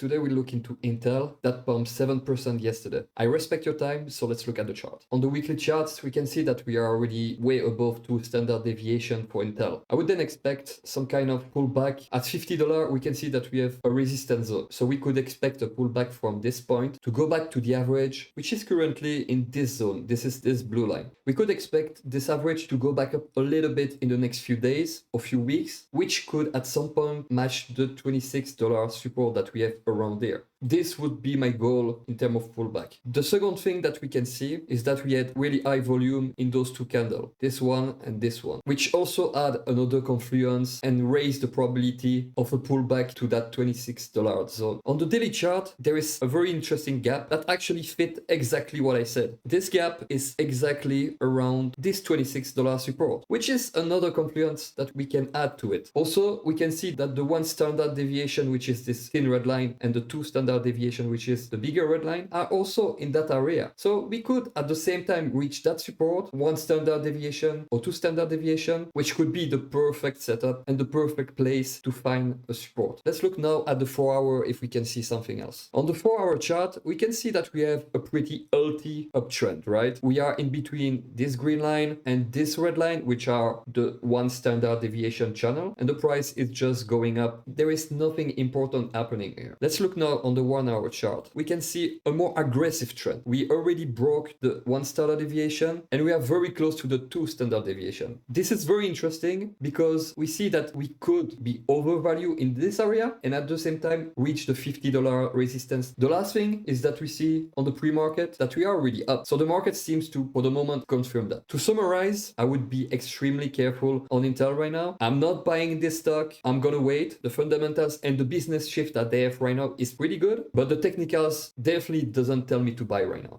Today we look into Intel that pumped 7% yesterday. I respect your time, so let's look at the chart. On the weekly charts, we can see that we are already way above 2 standard deviation for Intel. I would then expect some kind of pullback. At $50, we can see that we have a resistance zone. So we could expect a pullback from this point to go back to the average, which is currently in this zone. This is this blue line. We could expect this average to go back up a little bit in the next few days or few weeks, which could at some point match the $26 support that we have around there. This would be my goal in terms of pullback. The second thing that we can see is that we had really high volume in those two candles, this one and this one, which also add another confluence and raise the probability of a pullback to that $26 zone. On the daily chart, there is a very interesting gap that actually fit exactly what I said. This gap is exactly around this $26 support, which is another confluence that we can add to it. Also, we can see that the one standard deviation, which is this thin red line, and the two standard deviation, which is the bigger red line, are also in that area. So we could at the same time reach that support, one standard deviation or two standard deviation, which could be the perfect setup and the perfect place to find a support. Let's look now at the 4-hour if we can see something else. On the 4-hour chart, we can see that we have a pretty healthy uptrend, right? We are in between this green line and this red line, which are the one standard deviation channel, and the price is just going up. There is nothing important happening here. Let's look now on the 1-hour chart. We can see a more aggressive trend. We already broke the 1 standard deviation and we are very close to the 2 standard deviation. This is very interesting because we see that we could be overvalued in this area and at the same time reach the $50 resistance. The last thing is that we see on the pre-market that we are already up. So the market seems to, for the moment, confirm that. To summarize, I would be extremely careful on Intel right now. I'm not buying this stock. I'm gonna wait. The fundamentals and the business shift that they have right now is pretty good, but the technicals definitely doesn't tell me to buy right now.